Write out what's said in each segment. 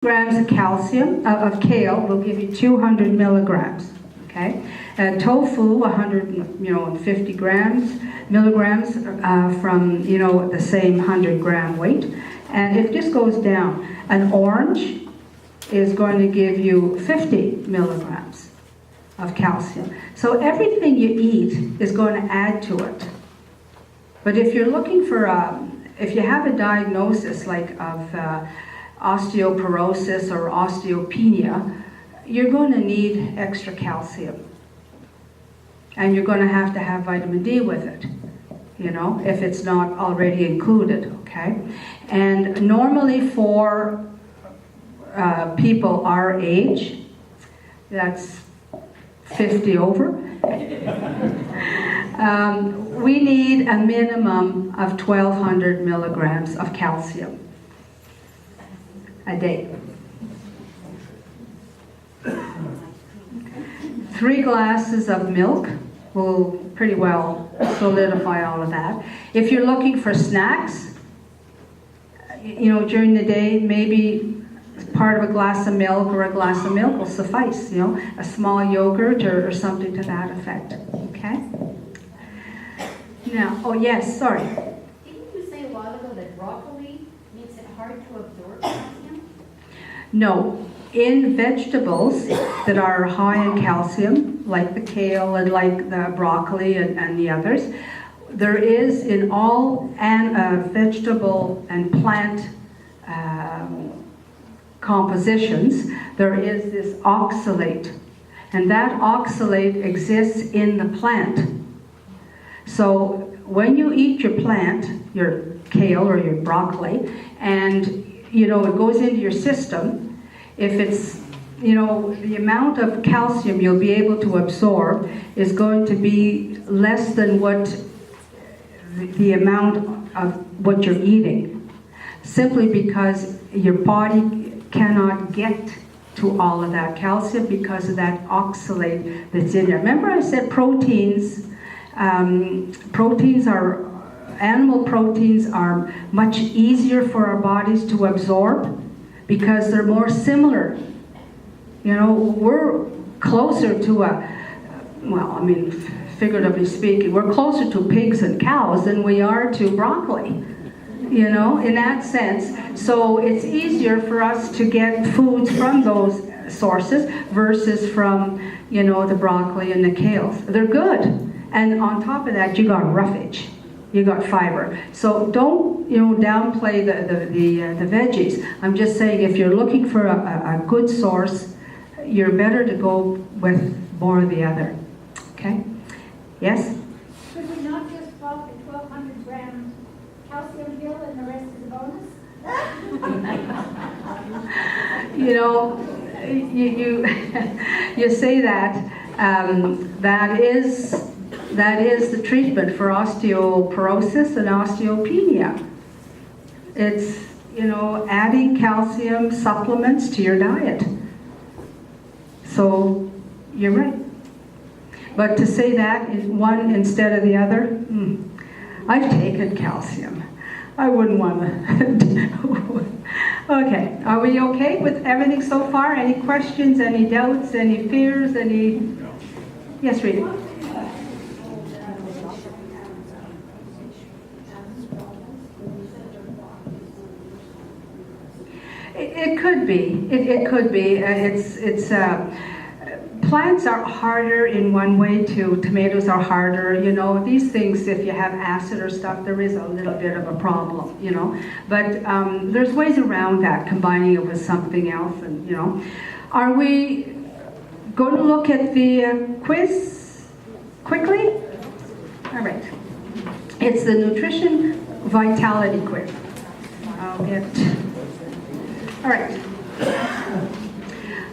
grams of calcium, of kale will give you 200 milligrams, okay? Tofu, 150 milligrams from, the same 100-gram weight. And it just goes down. An orange is going to give you 50 milligrams of calcium. So everything you eat is going to add to it. But if you're looking for, if you have a diagnosis like of osteoporosis or osteopenia, you're going to need extra calcium. And you're going to have vitamin D with it, if it's not already included, okay? And normally for people our age, that's 50 over, we need a minimum of 1,200 milligrams of calcium a day. 3 glasses of milk will pretty well solidify all of that. If you're looking for snacks, during the day, maybe part of a glass of milk or a glass of milk will suffice, a small yogurt or something to that effect, okay? Now, oh yes, sorry. Didn't you say a while ago that broccoli makes it hard to absorb calcium? No. In vegetables that are high in calcium, like the kale and like the broccoli and the others, there is in all vegetable and plant compositions, there is this oxalate. And that oxalate exists in the plant. So when you eat your plant, your kale or your broccoli, and it goes into your system, if it's, the amount of calcium you'll be able to absorb is going to be less than what the amount of what you're eating, simply because your body cannot get to all of that calcium because of that oxalate that's in there. Remember I said proteins, animal proteins are much easier for our bodies to absorb because they're more similar. We're closer to figuratively speaking, we're closer to pigs and cows than we are to broccoli, in that sense. So it's easier for us to get foods from those sources versus from, the broccoli and the kales. They're good. And on top of that, you got roughage. You got fiber. So don't, downplay the veggies. I'm just saying if you're looking for a good source, you're better to go with more of the other. Okay? Yes? Should we not just drop the 1,200 gram calcium pill and the rest is a bonus? You say that. That is the treatment for osteoporosis and osteopenia. It's, adding calcium supplements to your diet. So, you're right. But to say that in one instead of the other, I've taken calcium. I wouldn't want to. Okay, are we okay with everything so far? Any questions, any doubts, any fears, any? Yes, Rita. It could be. It could be. Plants are harder in one way too. Tomatoes are harder. These things. If you have acid or stuff, there is a little bit of a problem. But there's ways around that, combining it with something else. And are we going to look at the quiz quickly? All right. It's the nutrition vitality quiz. I'll get. All right.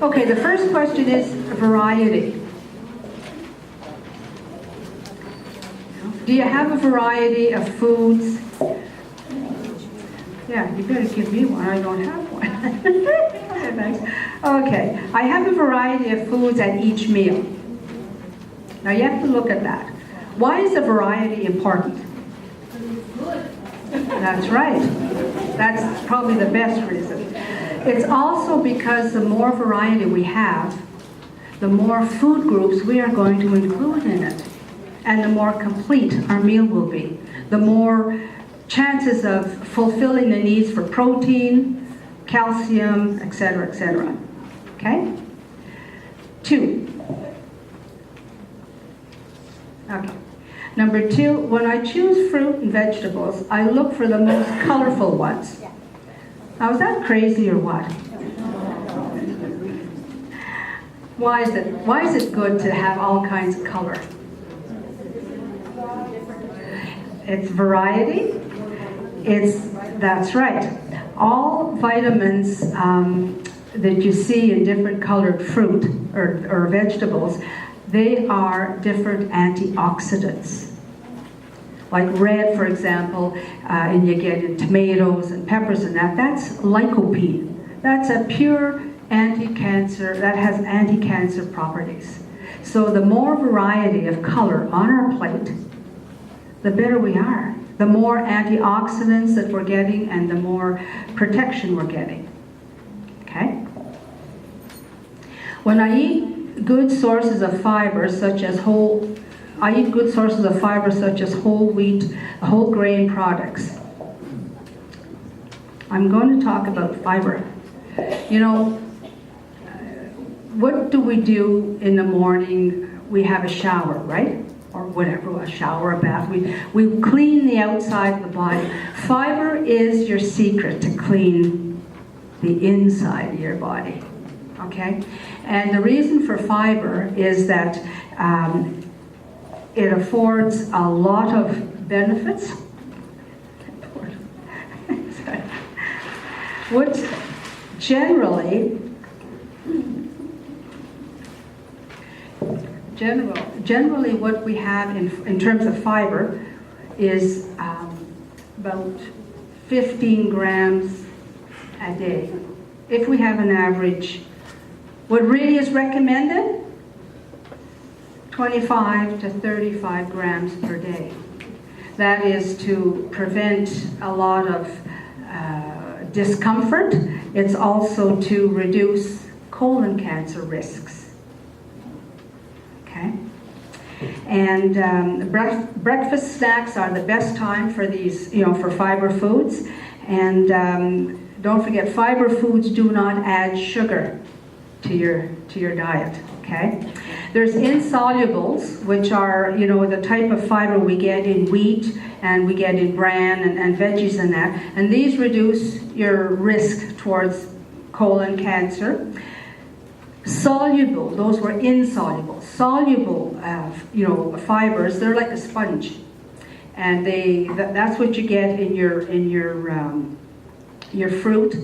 Okay, the first question is variety. Do you have a variety of foods? Yeah, you better give me one. I don't have one. Okay, thanks. Okay, I have a variety of foods at each meal. Now you have to look at that. Why is the variety important? That's right. That's probably the best reason. It's also because the more variety we have, the more food groups we are going to include in it, and the more complete our meal will be. The more chances of fulfilling the needs for protein, calcium, etc., etc. Okay? 2. Okay. Number 2, when I choose fruit and vegetables, I look for the most colorful ones. Now, is that crazy or what? Why is it good to have all kinds of color? It's variety. That's right. All vitamins that you see in different colored fruit or vegetables, they are different antioxidants. Like red, for example, and you get in tomatoes and peppers and that's lycopene. That's a pure anti-cancer, that has anti-cancer properties. So the more variety of color on our plate, the better we are. The more antioxidants that we're getting and the more protection we're getting. Okay? When I eat good sources of fiber such as whole wheat, whole grain products. I'm going to talk about fiber. You know, what do we do in the morning? We have a shower, right? Or whatever, a shower, a bath. We clean the outside of the body. Fiber is your secret to clean the inside of your body. Okay? And the reason for fiber is that it affords a lot of benefits. What generally what we have in terms of fiber is about 15 grams a day. If we have an average, what really is recommended, 25 to 35 grams per day. That is to prevent a lot of discomfort. It's also to reduce colon cancer risks. Okay? And breakfast snacks are the best time for these, for fiber foods. And don't forget, fiber foods do not add sugar to your diet. Okay? There's insolubles, which are, the type of fiber we get in wheat and we get in bran and veggies and that. And these reduce your risk towards colon cancer. Soluble, those were insoluble. Soluble, fibers, they're like a sponge. And that's what you get in your fruit.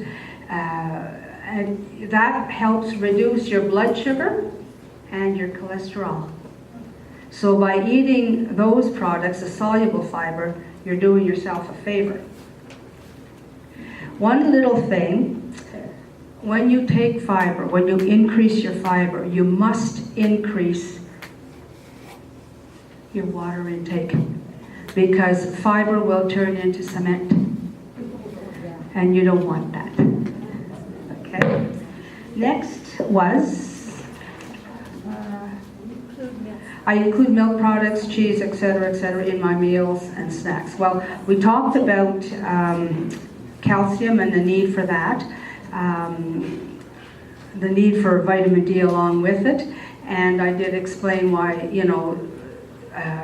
And that helps reduce your blood sugar and your cholesterol. So by eating those products, the soluble fiber, you're doing yourself a favor. One little thing, when you take fiber, when you increase your fiber, you must increase your water intake, because fiber will turn into cement, and you don't want that. Okay. Next was I include milk products, cheese, etc., in my meals and snacks. Well, we talked about calcium and the need for that, the need for vitamin D along with it, and I did explain why,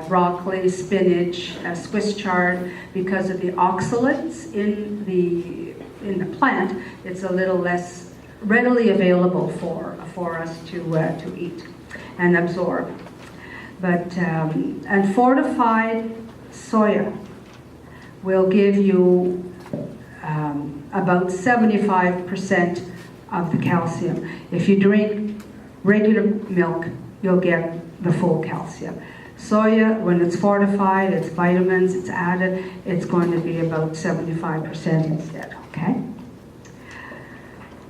broccoli, spinach, Swiss chard, because of the oxalates in the plant, it's a little less readily available for us to eat and absorb. But and fortified soya will give you about 75% of the calcium. If you drink regular milk, you'll get the full calcium. Soya, when it's fortified, it's vitamins, it's added, it's going to be about 75% instead, okay?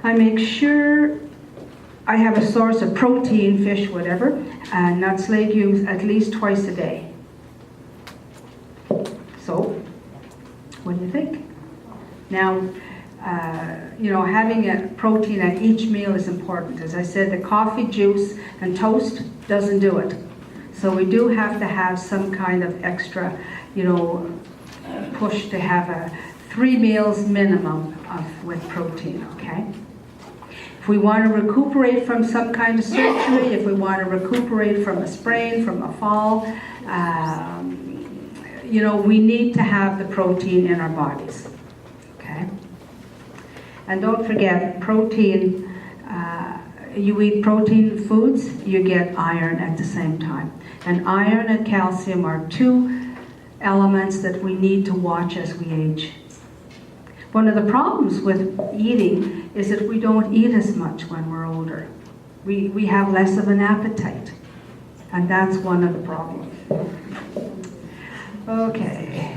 I make sure I have a source of protein, fish, whatever, and nuts, legumes at least twice a day. So, what do you think? Now, having a protein at each meal is important. As I said, the coffee, juice, and toast doesn't do it. So we do have to have some kind of extra, push to have 3 meals minimum with protein, okay? If we want to recuperate from some kind of surgery, if we want to recuperate from a sprain, from a fall, we need to have the protein in our bodies, okay? And don't forget, protein, you eat protein foods, you get iron at the same time. And iron and calcium are 2 elements that we need to watch as we age. One of the problems with eating is that we don't eat as much when we're older. We have less of an appetite. And that's one of the problems. Okay.